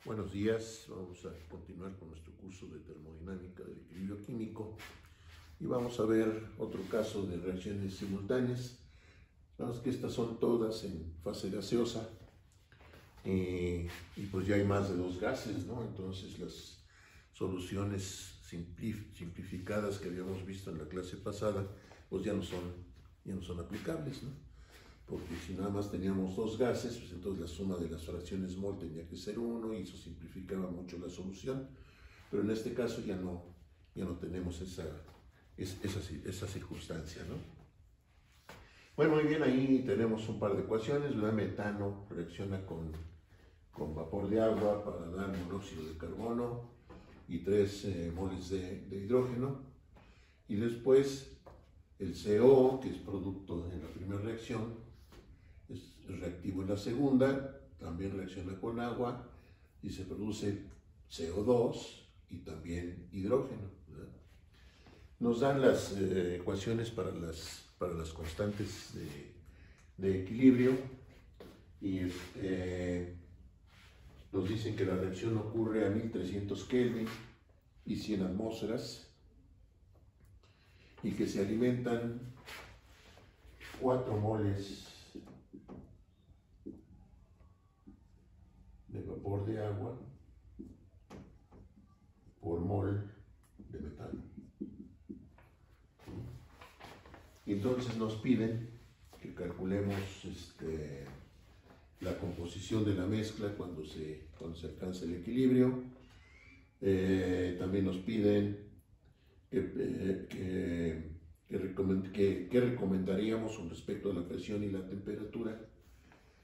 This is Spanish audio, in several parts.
Buenos días, vamos a continuar con nuestro curso de termodinámica del equilibrio químico y vamos a ver otro caso de reacciones simultáneas. Vemos que estas son todas en fase gaseosa y pues ya hay más de dos gases, ¿no? Entonces las soluciones simplificadas que habíamos visto en la clase pasada pues ya no son aplicables, ¿no? Porque si nada más teníamos dos gases, pues entonces la suma de las fracciones mol tenía que ser 1 y eso simplificaba mucho la solución, pero en este caso ya no tenemos esa circunstancia, ¿no? Bueno, muy bien, ahí tenemos un par de ecuaciones, ¿verdad? Metano reacciona con vapor de agua para dar monóxido de carbono y 3 moles de hidrógeno, y después el CO, que es producto de la primera reacción, es reactivo en la segunda, también reacciona con agua y se produce CO2 y también hidrógeno, ¿verdad? Nos dan las ecuaciones para las constantes de equilibrio y nos dicen que la reacción ocurre a 1300 Kelvin y 100 atmósferas y que se alimentan 4 moles de vapor de agua por mol de metano. Y entonces nos piden que calculemos la composición de la mezcla cuando se alcanza el equilibrio. También nos piden que recomendaríamos con respecto a la presión y la temperatura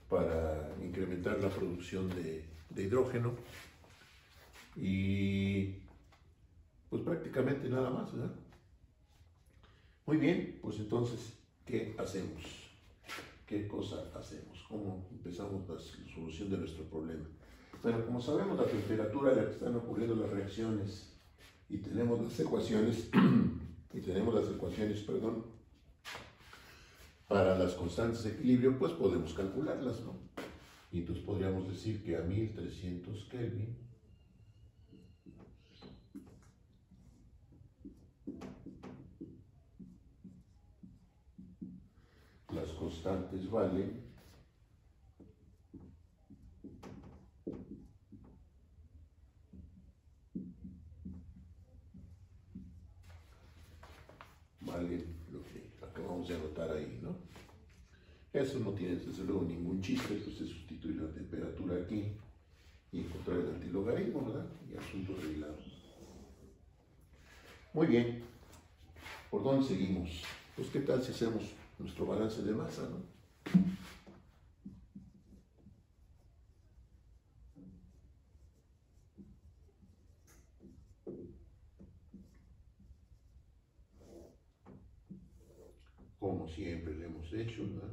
para incrementar la producción de hidrógeno, y pues prácticamente nada más, ¿verdad? Muy bien, pues entonces, ¿qué hacemos? ¿Qué cosa hacemos? ¿Cómo empezamos la solución de nuestro problema? Bueno, como sabemos la temperatura a la que están ocurriendo las reacciones y tenemos las ecuaciones, para las constantes de equilibrio, pues podemos calcularlas, ¿no? Y entonces podríamos decir que a 1300 Kelvin las constantes valen lo que acabamos de anotar ahí, ¿no? Eso no tiene desde luego ningún chiste, entonces sustituir la temperatura aquí y encontrar el antilogaritmo, ¿verdad? Y asunto arreglado. Muy bien, ¿por dónde seguimos? Pues qué tal si hacemos nuestro balance de masa, ¿no? Como siempre le hemos hecho, ¿verdad?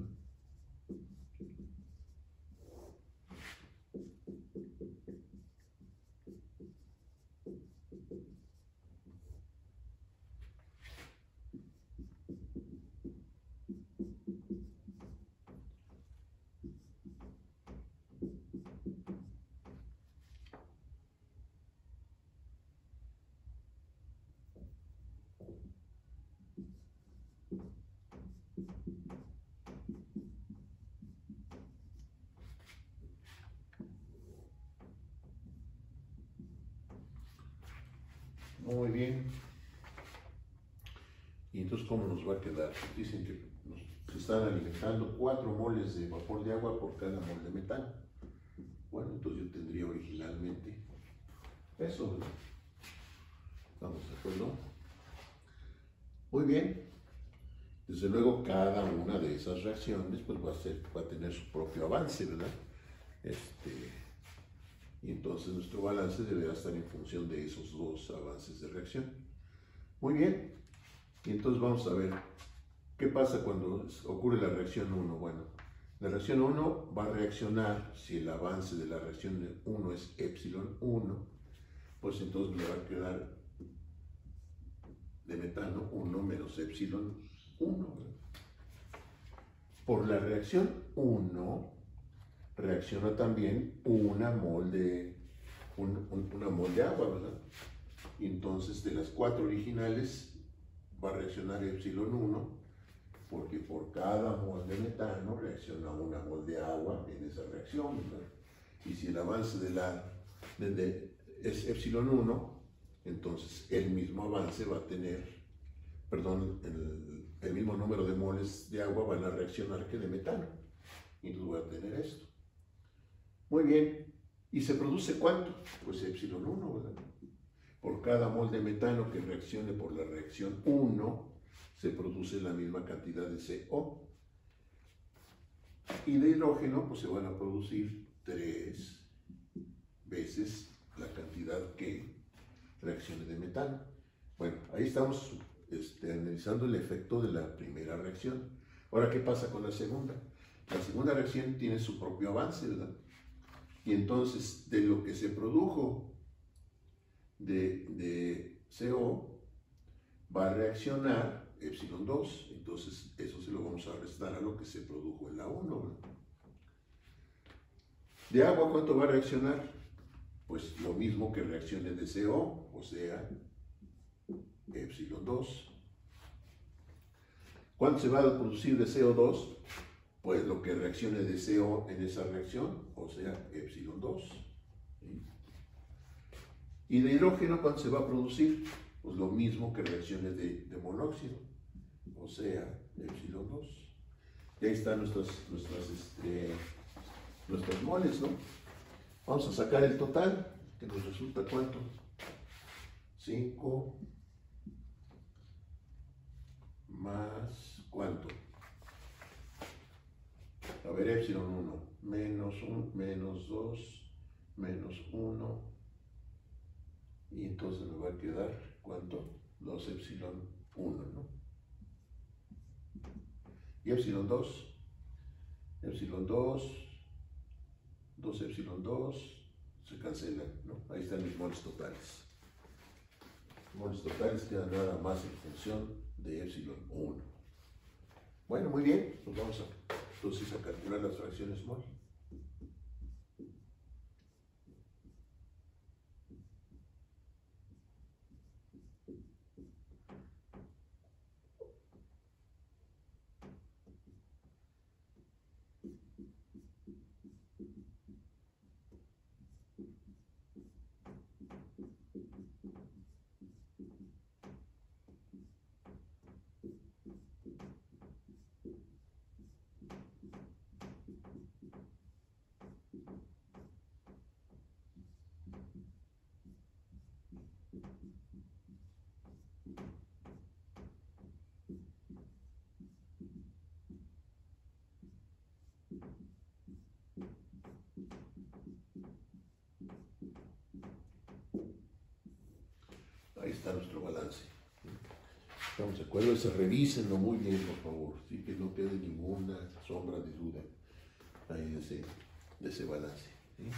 Muy bien. Y entonces, ¿cómo nos va a quedar? Dicen que se están alimentando 4 moles de vapor de agua por cada mol de metano. Bueno, entonces yo tendría originalmente eso, ¿verdad? ¿Estamos de acuerdo? Muy bien. Desde luego, cada una de esas reacciones pues va a tener su propio avance, ¿verdad? Y entonces nuestro balance deberá estar en función de esos dos avances de reacción. Muy bien. Y entonces vamos a ver qué pasa cuando ocurre la reacción 1. Bueno, la reacción 1 va a reaccionar, si el avance de la reacción 1 es epsilon 1, pues entonces le va a quedar de metano 1 menos epsilon 1. Por la reacción 1 reacciona también una mol de una mol de agua, ¿verdad? Y entonces de las 4 originales va a reaccionar epsilon 1, porque por cada mol de metano reacciona una mol de agua en esa reacción, ¿verdad? Y si el avance es epsilon 1, entonces el mismo avance va a tener, perdón, el mismo número de moles de agua van a reaccionar que de metano. Y entonces voy a tener esto. Muy bien. ¿Y se produce cuánto? Pues epsilon 1, ¿verdad? Por cada mol de metano que reaccione por la reacción 1, se produce la misma cantidad de CO. Y de hidrógeno, pues se van a producir 3 veces la cantidad que reaccione de metano. Bueno, ahí estamos analizando el efecto de la primera reacción. Ahora, ¿qué pasa con la segunda? La segunda reacción tiene su propio avance, ¿verdad? Y entonces, de lo que se produjo de CO, va a reaccionar epsilon 2. Entonces, eso se lo vamos a restar a lo que se produjo en la 1, ¿verdad? De agua, ¿cuánto va a reaccionar? Pues lo mismo que reaccione de CO, o sea, epsilon 2. ¿Cuánto se va a producir de CO2? Pues lo que reaccione de CO en esa reacción, o sea, epsilon 2. ¿Sí? ¿Y de hidrógeno cuánto se va a producir? Pues lo mismo que reaccione de monóxido, o sea, epsilon 2. Y ahí están nuestros moles, ¿no? Vamos a sacar el total, que nos resulta ¿cuánto? 5 más ¿cuánto? A ver, epsilon 1, menos 1, menos 2, menos 1, y entonces me va a quedar ¿cuánto? 2 epsilon 1, ¿no? Y epsilon 2, 2 epsilon 2, se cancelan, ¿no? Ahí están mis moles totales. Moles totales quedan nada más en función de epsilon 1. Bueno, muy bien, pues vamos entonces a calcular las fracciones mol. Ahí está nuestro balance. ¿Estamos de acuerdo? Revísenlo muy bien, por favor, ¿sí? Que no quede ninguna sombra de duda ahí de ese balance. ¿Sí?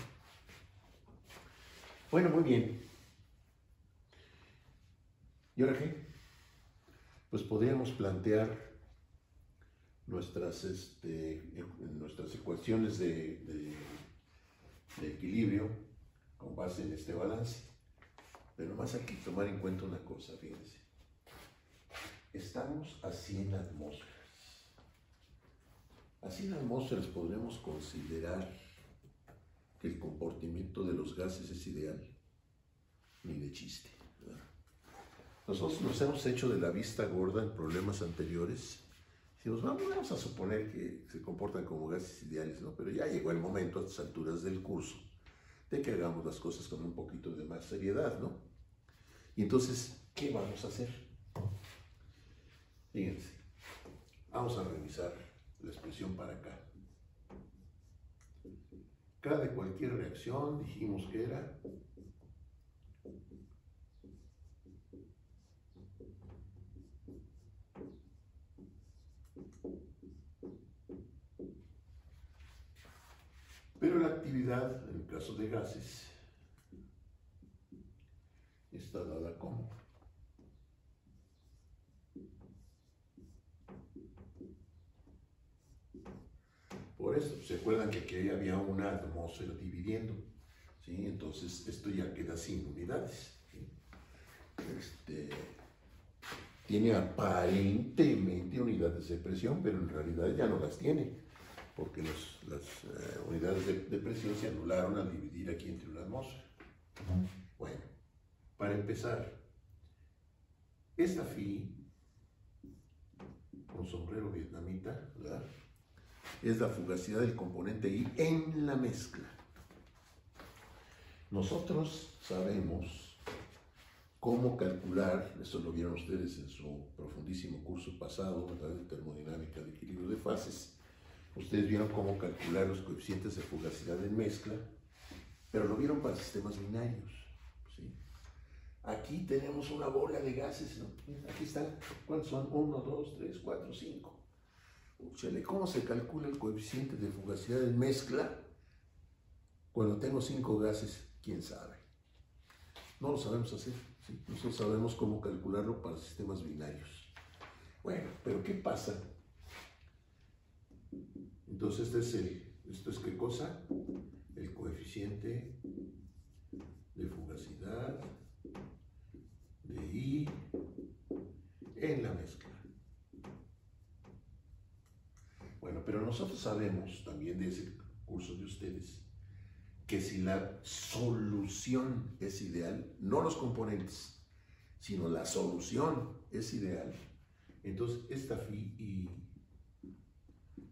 Bueno, muy bien. ¿Y ahora qué? Pues podríamos plantear nuestras ecuaciones de equilibrio con base en este balance. Pero más hay que tomar en cuenta una cosa, fíjense. Estamos a 100 atmósferas. A 100 atmósferas podremos considerar que el comportamiento de los gases es ideal. Ni de chiste, ¿verdad? Nosotros nos hemos hecho de la vista gorda en problemas anteriores. Decimos, vamos a suponer que se comportan como gases ideales, ¿no? Pero ya llegó el momento a estas alturas del curso de que hagamos las cosas con un poquito de más seriedad, ¿no? Y entonces, ¿qué vamos a hacer? Fíjense, vamos a revisar la expresión para acá. K de cualquier reacción, dijimos que era pero la actividad, en el caso de gases, está dada como por eso, ¿se acuerdan que aquí había una atmósfera dividiendo? ¿sí? Entonces esto ya queda sin unidades, ¿sí? Tiene aparentemente unidades de presión, pero en realidad ya no las tiene, porque las unidades de presión se anularon al dividir aquí entre una atmósfera. Bueno, para empezar, esta phi con sombrero vietnamita, ¿verdad?, es la fugacidad del componente I en la mezcla. Nosotros sabemos cómo calcular, eso lo vieron ustedes en su profundísimo curso pasado, ¿verdad?, de termodinámica de equilibrio de fases. Ustedes vieron cómo calcular los coeficientes de fugacidad en mezcla, pero lo vieron para sistemas binarios, ¿sí? Aquí tenemos una bola de gases, ¿no? Aquí están, ¿cuántos son? 1, 2, 3, 4, 5. Chale, ¿cómo se calcula el coeficiente de fugacidad en mezcla cuando tengo 5 gases? ¿Quién sabe? No lo sabemos hacer, ¿sí? Nosotros sabemos cómo calcularlo para sistemas binarios. Bueno, pero ¿qué pasa? Entonces ¿esto es qué cosa? El coeficiente de fugacidad de I en la mezcla. Bueno, pero nosotros sabemos también de ese curso de ustedes que si la solución es ideal, no los componentes, sino la solución es ideal, entonces esta phi I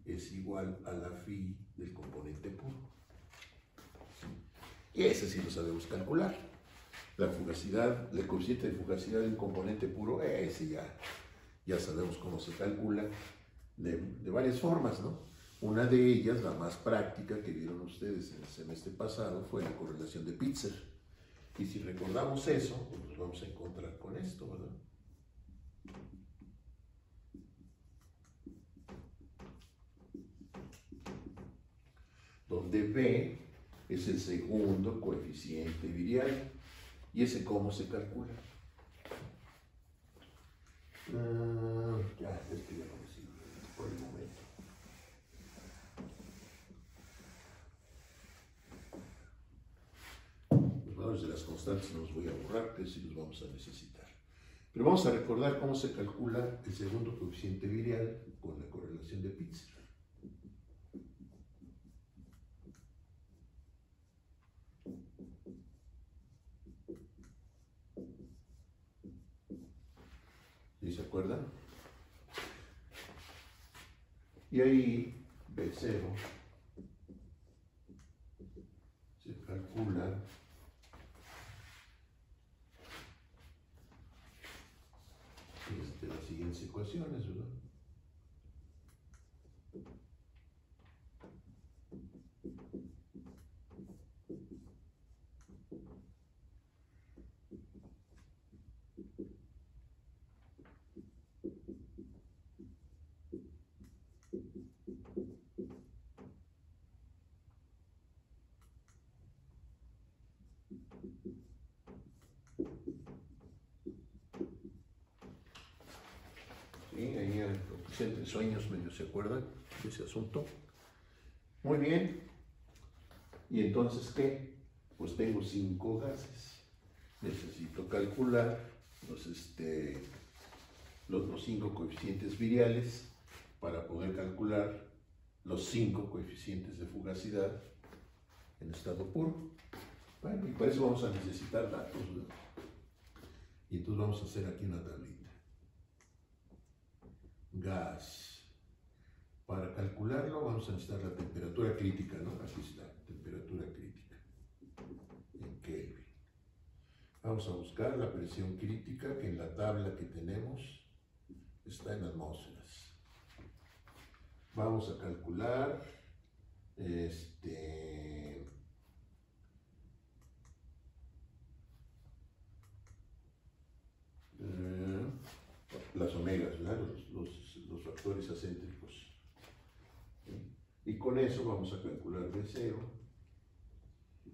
es igual a la phi del componente puro. Y ese sí lo sabemos calcular. La fugacidad, el coeficiente de fugacidad del componente puro, ese ya sabemos cómo se calcula de varias formas, ¿no? Una de ellas, la más práctica que vieron ustedes en el semestre pasado, fue la correlación de Pitzer. Y si recordamos eso, pues nos vamos a encontrar con esto, ¿verdad? Donde B es el segundo coeficiente virial. ¿Y ese cómo se calcula? Esto ya no me sirve por el momento. Los valores de las constantes no los voy a borrar, que sí los vamos a necesitar. Pero vamos a recordar cómo se calcula el segundo coeficiente virial con la correlación de Pitzer. ¿Sí se acuerdan? Y ahí B0 se calcula las siguientes ecuaciones, ¿verdad? Sí, ahí entre sueños medio se acuerdan de ese asunto. Muy bien. ¿Y entonces qué? Pues tengo 5 gases. Necesito calcular los 5 coeficientes viriales para poder calcular los 5 coeficientes de fugacidad en estado puro. Bueno, y para eso vamos a necesitar datos, ¿no? Y entonces vamos a hacer aquí una tablita. Gas. Para calcularlo vamos a necesitar la temperatura crítica, ¿no? Aquí está, temperatura crítica en Kelvin. Vamos a buscar la presión crítica, que en la tabla que tenemos está en atmósferas. Vamos a calcular las omegas, ¿verdad? Los factores acéntricos. Y con eso vamos a calcular B0,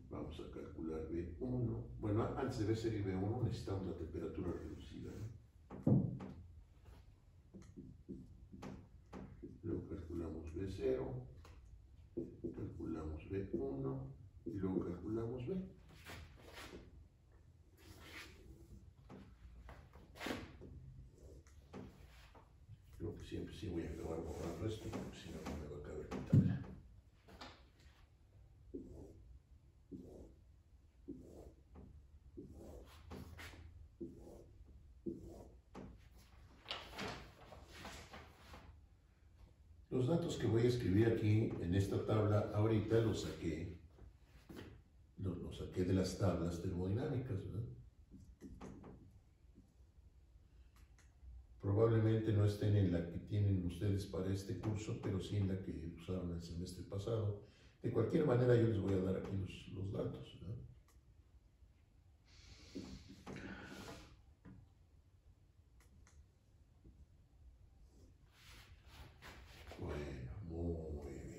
vamos a calcular B1. Bueno, antes de B0 y B1 necesitamos la temperatura reducida, ¿no? Luego calculamos B0, calculamos B1 y luego calculamos B. Creo que siempre sí voy a acabar borrando esto, porque si no, no me va a caber mi tabla. Los datos que voy a escribir aquí en esta tabla ahorita los saqué de las tablas termodinámicas, ¿verdad? Probablemente no estén en la que tienen ustedes para este curso, pero sí en la que usaron el semestre pasado. De cualquier manera, yo les voy a dar aquí los datos, ¿verdad? Bueno, muy bien.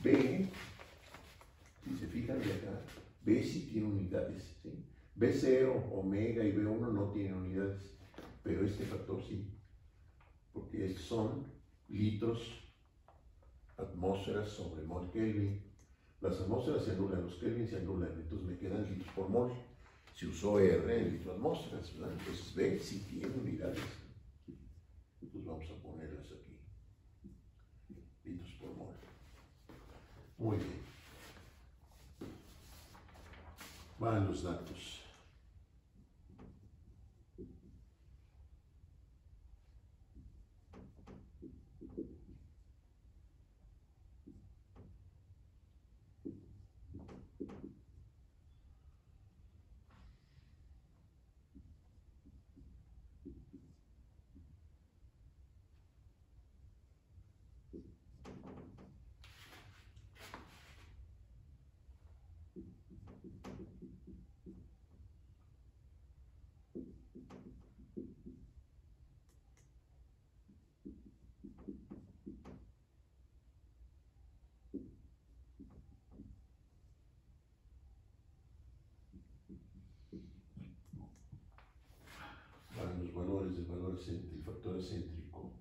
B, si se fijan de acá, B sí tiene unidades, ¿sí? B0, omega y B1 no tienen unidades, pero este factor sí, porque estos son litros, atmósferas sobre mol Kelvin. Las atmósferas se anulan, los Kelvin se anulan, entonces me quedan litros por mol. Se usó R en litro atmósferas, ¿verdad? Entonces B sí tiene unidades. Entonces vamos a ponerlas aquí, litros por mol. Muy bien. Van los datos. Van los valores del valor el factor excéntrico.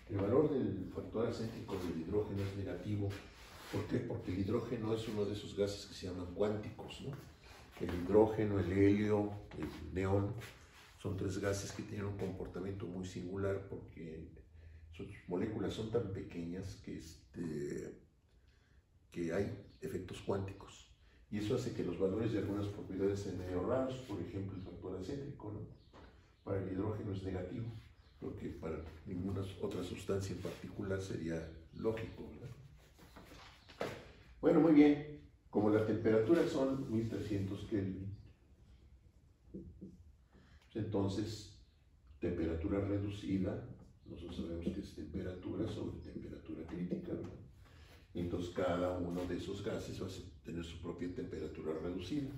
El valor del factor acéntrico del hidrógeno es negativo. ¿Por qué? Porque el hidrógeno es uno de esos gases que se llaman cuánticos, ¿no? El hidrógeno, el helio, el neón, son tres gases que tienen un comportamiento muy singular porque sus moléculas son tan pequeñas que hay efectos cuánticos. Y eso hace que los valores de algunas propiedades sean medio raros, por ejemplo el factor acéntrico, ¿no? Para el hidrógeno es negativo, lo que para ninguna otra sustancia en particular sería lógico, ¿verdad? Bueno, muy bien. Como la temperatura son 1300 Kelvin, entonces temperatura reducida, nosotros sabemos que es temperatura sobre temperatura crítica, ¿verdad? Entonces cada uno de esos gases va a tener su propia temperatura reducida,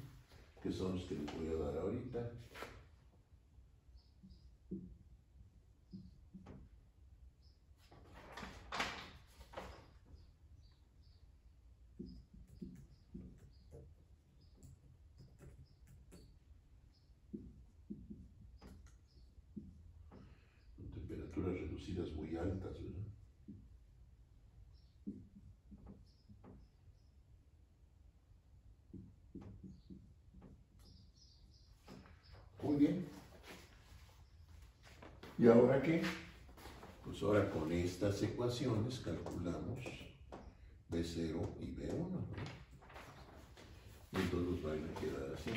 que son los que les voy a dar ahorita. Temperaturas reducidas muy altas, ¿verdad? Muy bien. ¿Y ahora qué? Pues ahora con estas ecuaciones calculamos B0 y B1, ¿no? Y entonces van a quedar así.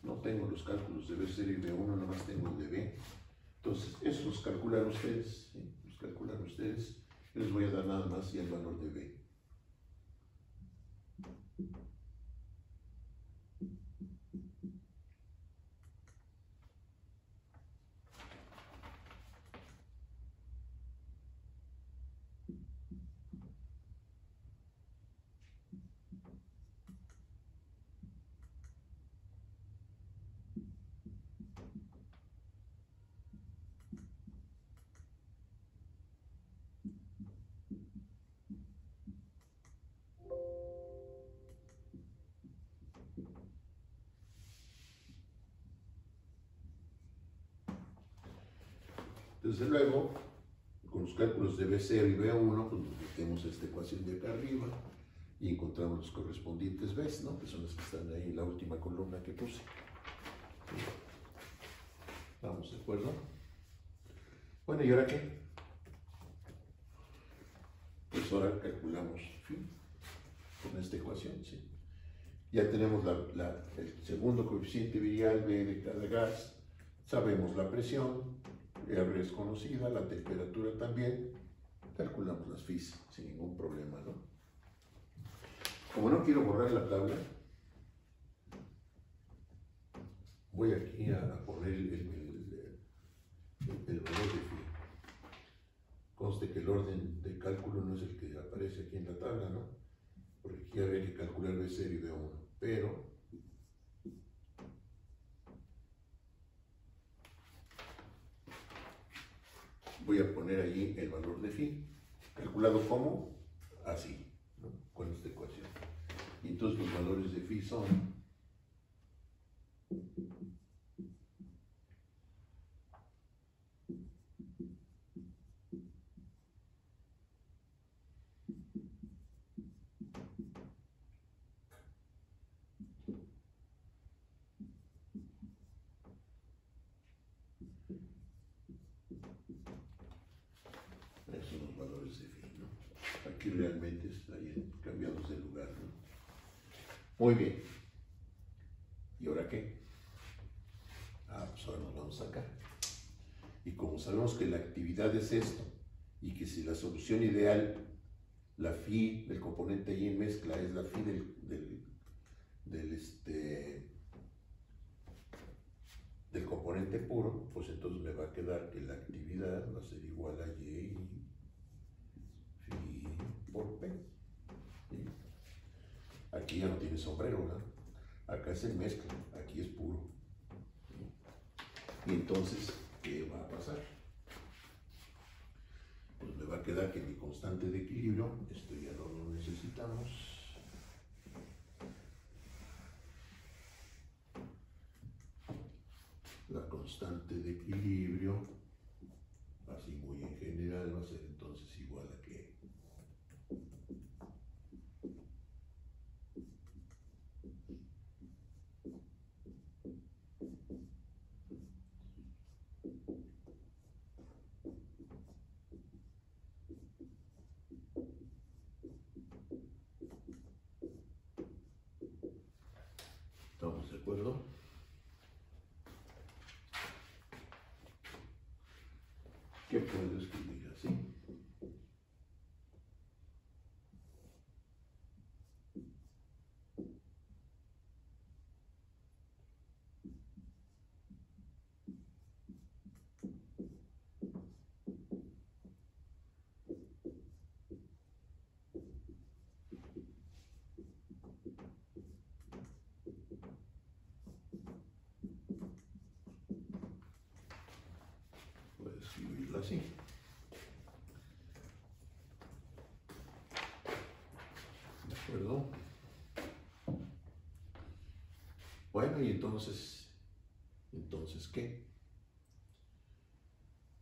No tengo los cálculos de B0 y B1, nada más tengo de B. Entonces, esos los calculan ustedes, ¿sí? Los calculan ustedes. Yo les voy a dar nada más y el valor de B. Desde luego, con los cálculos de B0 y B1, pues nos metemos esta ecuación de acá arriba y encontramos los correspondientes B's, ¿no? Que son las que están ahí en la última columna que puse. ¿Vamos de acuerdo? Bueno, ¿y ahora qué? Pues ahora calculamos phi con esta ecuación, ¿sí? Ya tenemos el segundo coeficiente virial B de cada gas, sabemos la presión, R es conocida, la temperatura también, calculamos las Phis sin ningún problema, ¿no? Como no quiero borrar la tabla, voy aquí a poner el valor de Phi. Conste que el orden de cálculo no es el que aparece aquí en la tabla, ¿no? Porque aquí habría que calcular B0 y B1, pero voy a poner allí el valor de Phi, calculado como así, ¿no? Con esta ecuación. Y entonces los valores de Phi son esos los valores de Phi, ¿no? Aquí realmente estarían cambiados de lugar, ¿no? Muy bien. ¿Y ahora qué? Pues ahora nos vamos acá. Y como sabemos que la actividad es esto, y que si la solución ideal, la Phi del componente Y en mezcla es la Phi del componente puro, pues entonces me va a quedar que la actividad va a ser igual a Y Phi por P. ¿Sí? Aquí ya no tiene sombrero, ¿verdad? Acá es en mezcla, aquí es puro. ¿Sí? Y entonces, ¿qué va a pasar? Pues me va a quedar que mi constante de equilibrio, esto ya no lo necesitamos. La constante de equilibrio, así muy en general, va a ser entonces igual a que ¿estamos de acuerdo? ¿Qué puedo escribir así? Puedo escribirlo así. ¿De acuerdo? Bueno, y entonces ¿qué?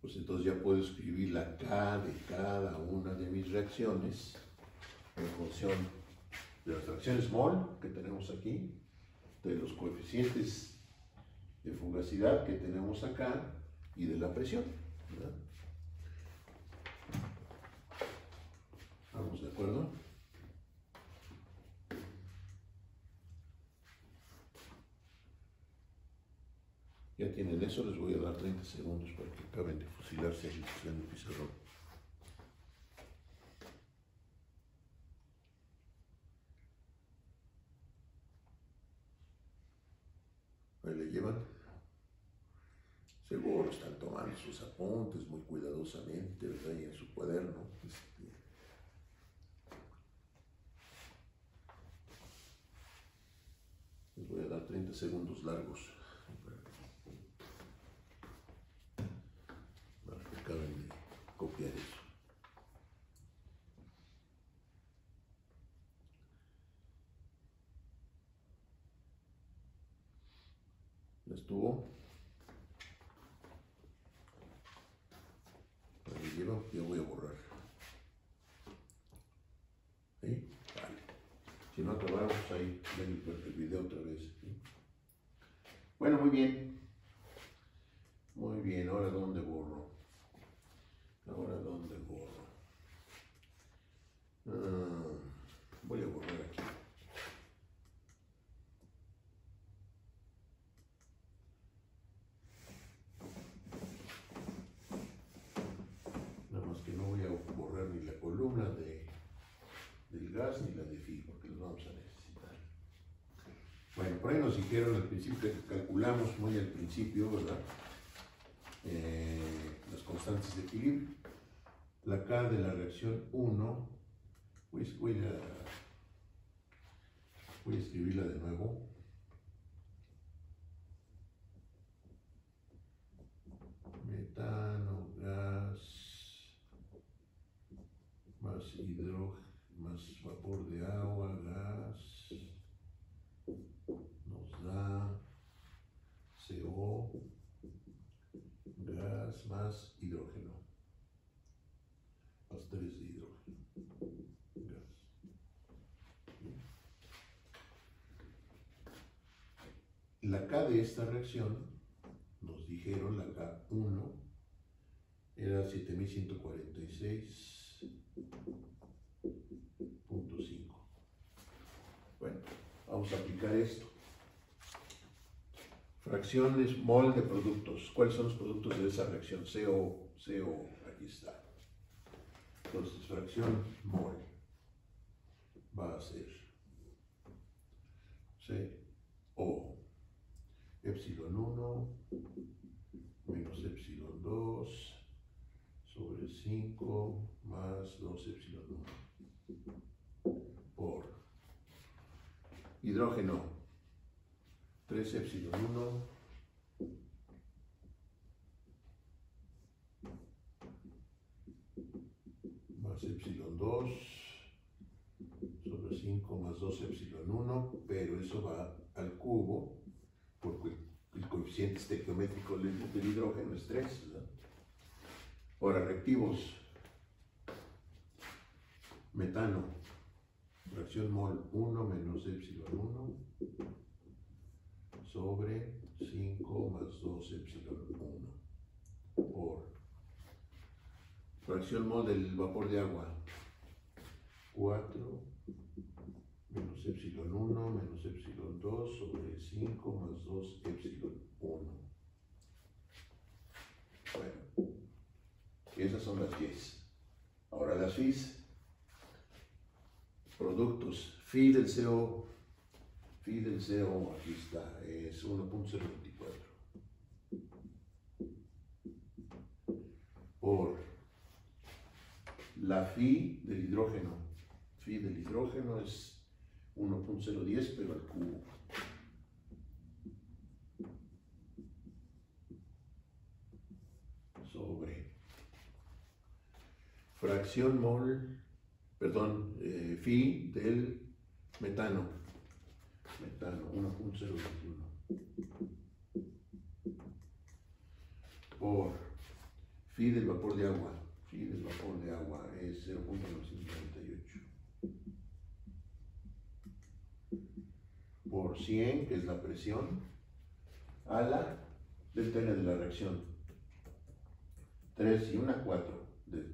Pues entonces ya puedo escribir la K de cada una de mis reacciones en función de las reacciones mol que tenemos aquí, de los coeficientes de fugacidad que tenemos acá y de la presión, ¿verdad? ¿Vamos de acuerdo? Ya tienen eso, les voy a dar 30 segundos para que acaben de fusilarse ahí en el pizarrón. Ahí le llevan. Seguro están tomando sus apuntes muy cuidadosamente, ¿verdad? Y en su cuaderno. Les voy a dar 30 segundos largos para que acaben de copiar eso. ¿Ya estuvo? Ahí lleva, ya voy a borrar. ¿Sí? Vale. Si no acabamos, ahí ven el video otra vez. ¿Sí? Bueno, muy bien. Muy bien, ahora ¿dónde borro? Ahora ¿dónde borro? Voy a borrar aquí. Nada más que no voy a borrar ni la columna del gas ni la de FI, porque los vamos a necesitar. Bueno, por ahí nos dijeron al principio que calculamos muy al principio, ¿verdad? Las constantes de equilibrio. La K de la reacción 1, voy a escribirla de nuevo. Metano, gas, más hidrógeno, más vapor de agua, gas, nos da CO, gas más hidrógeno, más 3 de hidrógeno, gas. La K de esta reacción, nos dijeron, la K1 era 7146.5. Bueno, vamos a aplicar esto. Fracciones mol de productos. ¿Cuáles son los productos de esa reacción? CO, aquí está. Entonces, fracción mol va a ser CO, epsilon 1 menos epsilon 2 sobre 5 más 2 epsilon 1 por hidrógeno 3 epsilon 1 más epsilon 2 sobre 5 más 2 epsilon 1, pero eso va al cubo porque el coeficiente estequiométrico del hidrógeno es 3, ¿verdad? Ahora, reactivos. Metano, fracción mol 1 menos epsilon 1 sobre 5 más 2 epsilon 1 por fracción mol del vapor de agua 4 menos epsilon 1 menos epsilon 2 sobre 5 más 2 epsilon 1. Bueno, esas son las Ys. Ahora las Fis. Productos. Fi del CO, aquí está, es 1.024. Por la Fi del hidrógeno. Fi del hidrógeno es 1.010, pero al cubo. Sobre fracción mol, perdón, Fi del metano. Metano, 1.021. Por Fi del vapor de agua. Fi del vapor de agua es 0.998. Por 100, que es la presión, a la delta N de la reacción. 3 y una 4 de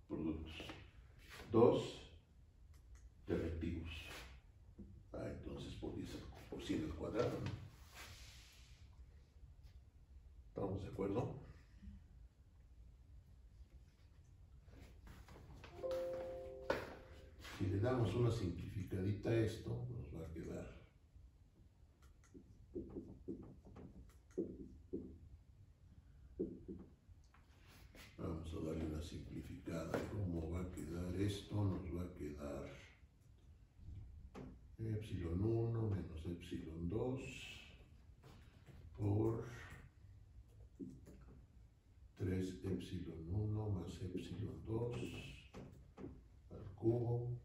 productos, 2 de reactivos. Entonces por 10 por 100 al cuadrado, ¿no? ¿Estamos de acuerdo? Si le damos una simplificadita a esto, nos va a quedar vamos a darle una simplificada. ¿Cómo va a quedar esto? Nos va a quedar epsilon 1 menos epsilon 2 por 3 epsilon 1 más epsilon 2 al cubo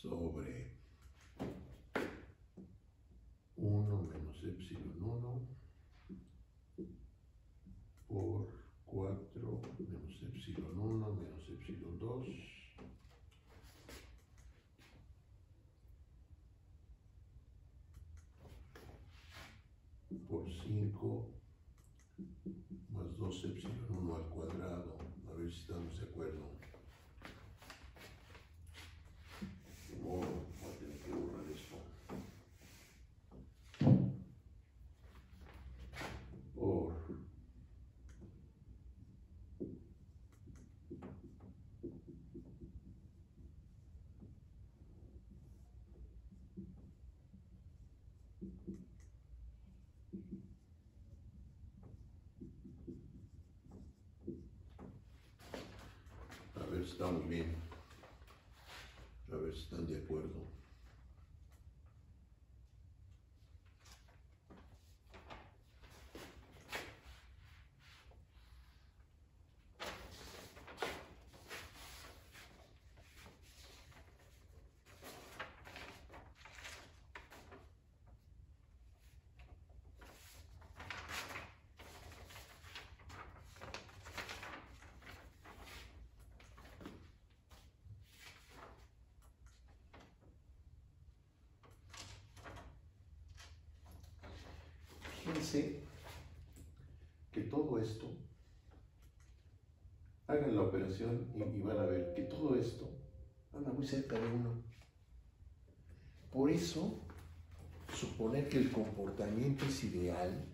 sobre 1 menos epsilon 1 por 4 menos epsilon 1 menos epsilon 2 por 5 más 2 epsilon 1 al cuadrado. A ver si estamos de acuerdo. Voy a tener que borrar esto. Por a ver si estamos bien. A ver si están de acuerdo. Fíjense que todo esto, hagan la operación y van a ver que todo esto anda muy cerca de 1. Por eso, suponer que el comportamiento es ideal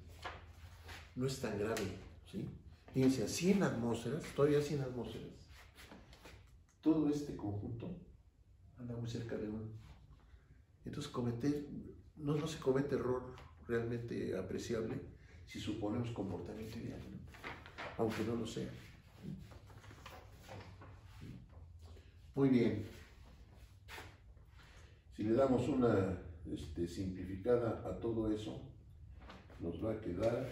no es tan grave, ¿sí? Fíjense, a 100 atmósferas, todavía 100 atmósferas, todo este conjunto anda muy cerca de 1. Entonces, no se comete error realmente apreciable si suponemos comportamiento ideal, ¿no? Aunque no lo sea. Muy bien. Si le damos una simplificada a todo eso, nos va a quedar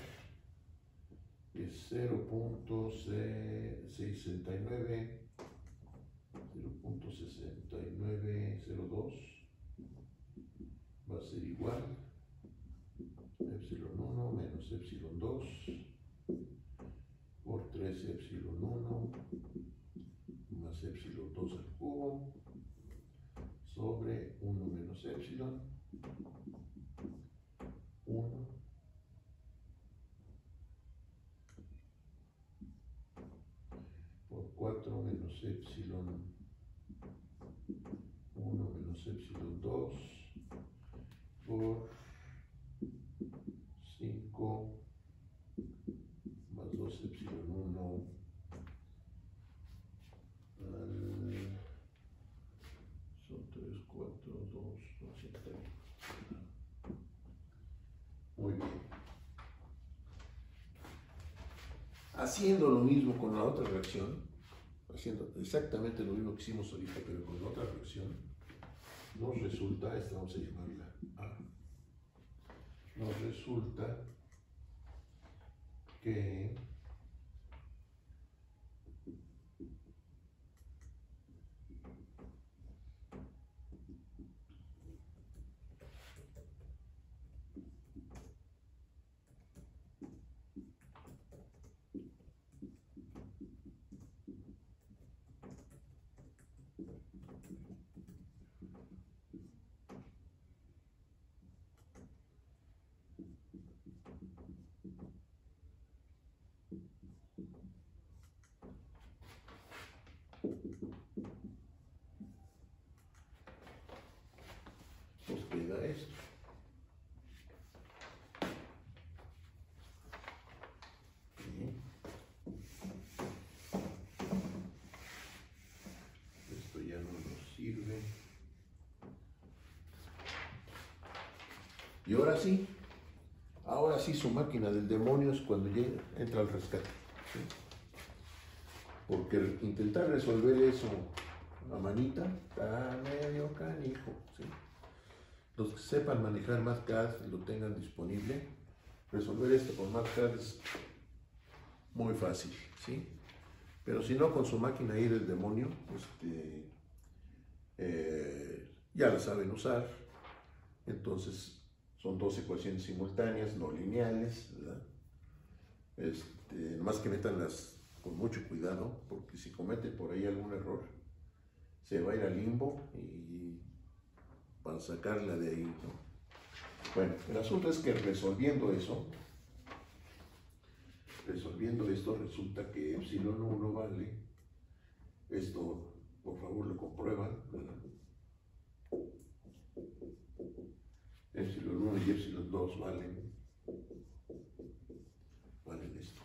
0.6902 va a ser igual epsilon 1 menos epsilon 2 por 3 epsilon 1 más epsilon 2 al cubo sobre 1 menos epsilon 1 por 4 menos epsilon 1 menos epsilon 2 por 5 más 2 epsilon 1 son 3, 4, 2, 2, 7. Muy bien. Haciendo lo mismo con la otra reacción, haciendo exactamente lo mismo que hicimos ahorita, pero con la otra reacción, nos resulta, esta vamos a llamarla A, nos resulta que Y ahora sí su máquina del demonio es cuando entra al rescate. ¿Sí? Porque intentar resolver eso a manita está medio canijo. ¿Sí? Los que sepan manejar MATCAD y lo tengan disponible, resolver esto con MATCAD es muy fácil, ¿sí? Pero si no, con su máquina ahí del demonio, ya la saben usar. Entonces son dos ecuaciones simultáneas, no lineales, ¿verdad? Más que metanlas con mucho cuidado, porque si cometen por ahí algún error, se va a ir al limbo y para sacarla de ahí, ¿no? Bueno, el asunto es que resolviendo esto, resulta que epsilon 1 vale, esto por favor lo comprueban, ¿verdad? Epsilon 1 y epsilon 2 valen esto.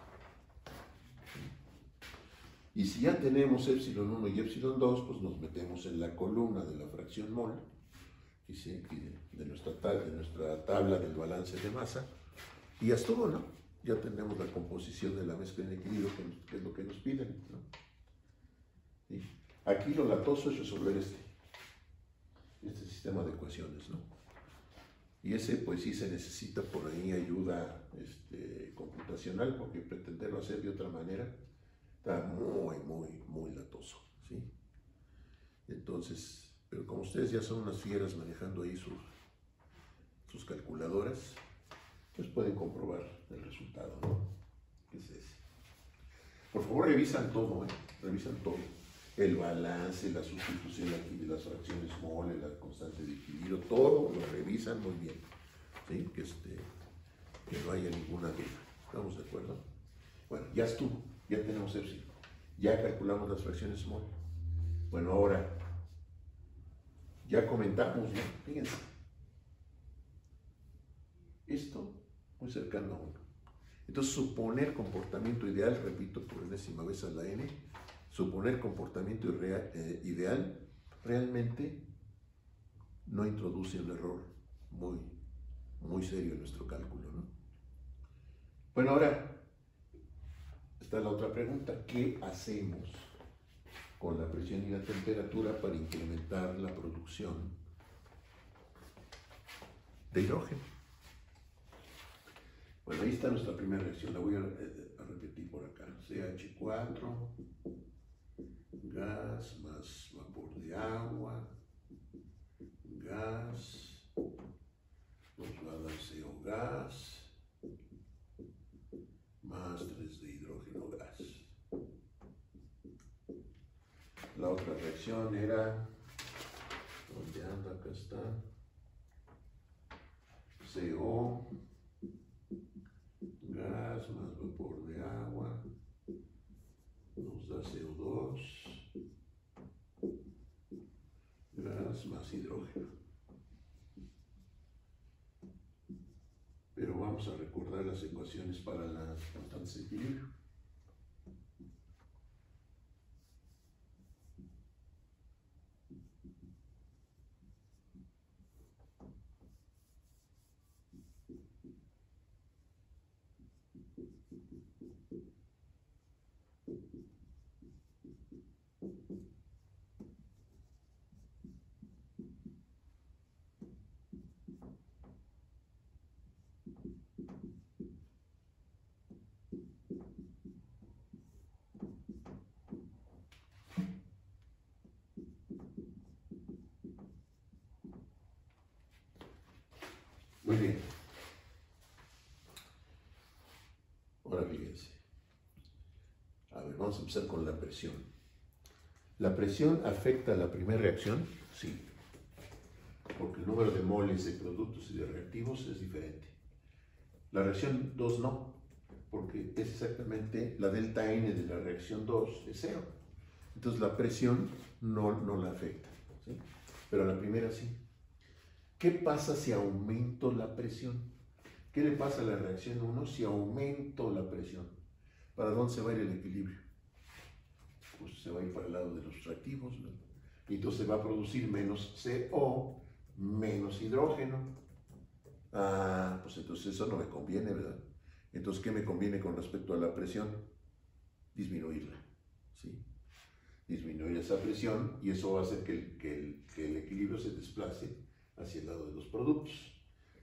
Y si ya tenemos epsilon 1 y epsilon 2, pues nos metemos en la columna de la fracción mol, de nuestra tabla del balance de masa, y ya estuvo, ¿no? Ya tenemos la composición de la mezcla en equilibrio, que es lo que nos piden, ¿no? ¿Sí? Aquí lo latoso es resolver este sistema de ecuaciones, ¿no? Y ese, pues sí se necesita por ahí ayuda computacional, porque pretenderlo hacer de otra manera está muy, muy, muy latoso, ¿sí? Entonces, pero como ustedes ya son unas fieras manejando ahí sus calculadoras, pues pueden comprobar el resultado, ¿no? ¿Qué es ese? Por favor, revisan todo, revisan todo. El balance, la sustitución aquí de las fracciones mole, la constante de equilibrio, todo lo revisan muy bien, ¿sí? Que no haya ninguna duda. ¿Estamos de acuerdo? Bueno, ya estuvo, ya tenemos epsilon, ya calculamos las fracciones mole. Bueno, ahora, ya comentamos, ¿no? Fíjense, esto muy cercano a 1. Entonces, suponer comportamiento ideal, repito por enésima vez a la n, suponer comportamiento ideal realmente no introduce un error muy, muy serio en nuestro cálculo, ¿no? Bueno, ahora está la otra pregunta: ¿qué hacemos con la presión y la temperatura para incrementar la producción de hidrógeno? Bueno, ahí está nuestra primera reacción, la voy a repetir por acá. CH4, gas más vapor de agua, gas, nos va a dar CO gas, más 3 de hidrógeno gas. La otra reacción era, ¿dónde anda? Acá está, CO, gas más vapor de agua, nos da CO2, gas más hidrógeno. Pero vamos a recordar las ecuaciones para las constantes de equilibrio. Muy bien. Ahora fíjense. A ver, vamos a empezar con la presión. ¿La presión afecta a la primera reacción? Sí. Porque el número de moles de productos y de reactivos es diferente. La reacción 2 no, porque es exactamente la delta N de la reacción 2 es 0. Entonces la presión no la afecta, ¿sí? Pero la primera sí. ¿Qué pasa si aumento la presión? ¿Qué le pasa a la reacción 1 si aumento la presión? ¿Para dónde se va a ir el equilibrio? Pues se va a ir para el lado de los reactivos, ¿no? Y entonces va a producir menos CO, menos hidrógeno. Ah, pues entonces eso no me conviene, ¿verdad? Entonces, ¿qué me conviene con respecto a la presión? Disminuirla, ¿sí? Disminuir esa presión y eso va a hacer que el equilibrio se desplace hacia el lado de los productos.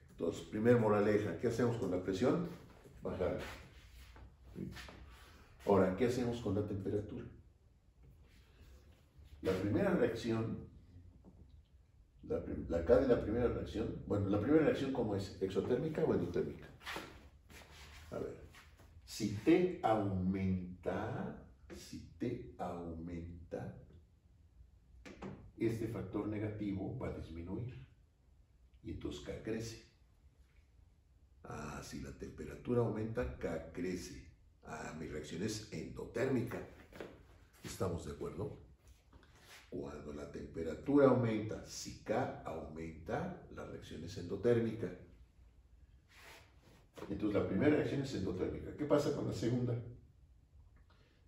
Entonces, primer moraleja, ¿qué hacemos con la presión? Bajarla. ¿Sí? Ahora, ¿qué hacemos con la temperatura? La primera reacción, acá de la primera reacción, bueno, la primera reacción, ¿cómo es? ¿Exotérmica o endotérmica? A ver, si T aumenta, este factor negativo va a disminuir y entonces K crece. Ah, si la temperatura aumenta, K crece. Ah, mi reacción es endotérmica. ¿Estamos de acuerdo? Cuando la temperatura aumenta, si K aumenta, la reacción es endotérmica. Entonces la primera reacción es endotérmica. ¿Qué pasa con la segunda?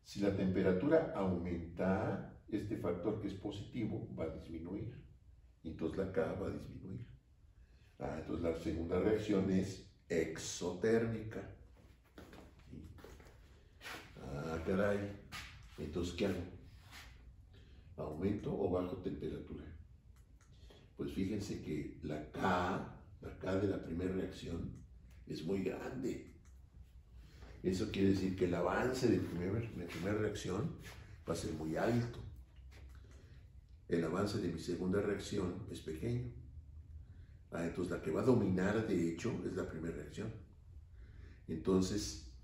Si la temperatura aumenta, este factor que es positivo va a disminuir. Y entonces la K va a disminuir. Ah, entonces la segunda reacción es exotérmica. Ah, caray. Entonces, ¿qué hago? ¿Aumento o bajo temperatura? Pues fíjense que la K de la primera reacción es muy grande. Eso quiere decir que el avance de primera reacción va a ser muy alto. El avance de mi segunda reacción es pequeño. Ah, entonces la que va a dominar, de hecho, es la primera reacción. Entonces,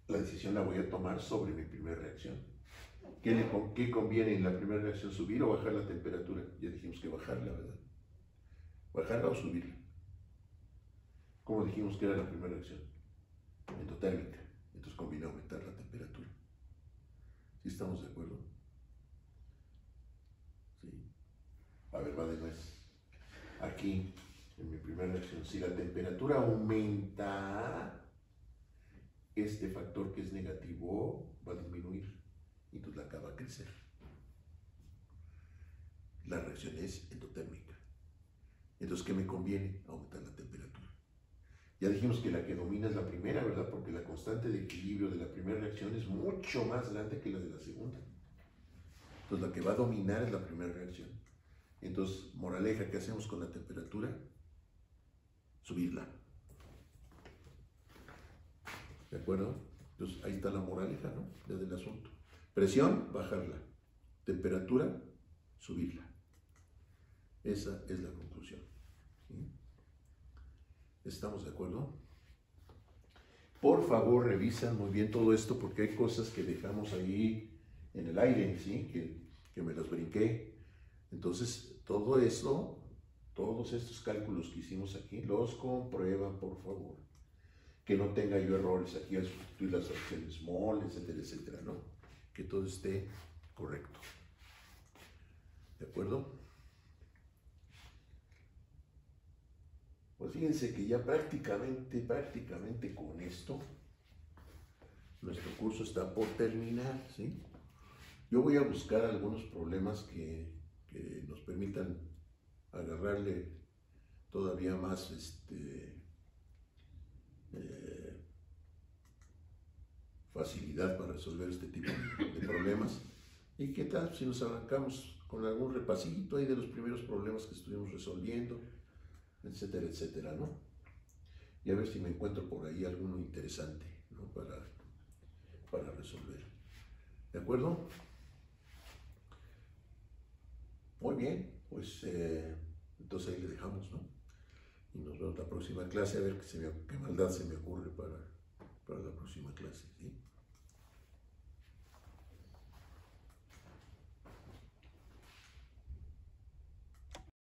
la decisión la voy a tomar sobre mi primera reacción. ¿Qué conviene en la primera reacción? ¿Subir o bajar la temperatura? Ya dijimos que bajarla, ¿verdad? ¿Bajarla o subirla? ¿Cómo dijimos que era la primera reacción? Endotérmica. Entonces conviene aumentar la temperatura. ¿Sí estamos de acuerdo? Sí. A ver, va de nuez. Aquí, en mi primera reacción, si la temperatura aumenta, este factor que es negativo va a disminuir y entonces la K va a crecer. La reacción es endotérmica. Entonces, ¿qué me conviene? Aumentar la temperatura. Ya dijimos que la que domina es la primera, ¿verdad? Porque la constante de equilibrio de la primera reacción es mucho más grande que la de la segunda. Entonces, la que va a dominar es la primera reacción. Entonces, moraleja, ¿qué hacemos con la temperatura? Subirla. ¿De acuerdo? Entonces, ahí está la moraleja, ¿no? Del asunto. Presión, bajarla. Temperatura, subirla. Esa es la conclusión. ¿Sí? ¿Estamos de acuerdo? Por favor, revisan muy bien todo esto porque hay cosas que dejamos ahí en el aire, ¿sí? Que me las brinqué. Entonces, todo eso, todos estos cálculos que hicimos aquí, los comprueban, por favor. Que no tenga yo errores aquí al sustituir las fracciones mol, etcétera, etcétera, ¿no? Que todo esté correcto. ¿De acuerdo? Pues fíjense que ya prácticamente con esto, nuestro curso está por terminar, ¿sí? Yo voy a buscar algunos problemas que nos permitan agarrarle todavía más facilidad para resolver este tipo de problemas. ¿Y qué tal si nos arrancamos con algún repasito ahí de los primeros problemas que estuvimos resolviendo, etcétera, etcétera, ¿no? Y a ver si me encuentro por ahí alguno interesante, ¿no? Para resolver. ¿De acuerdo? Muy bien, pues entonces ahí le dejamos, ¿no? Y nos vemos la próxima clase a ver qué maldad se me ocurre para la próxima clase, ¿sí?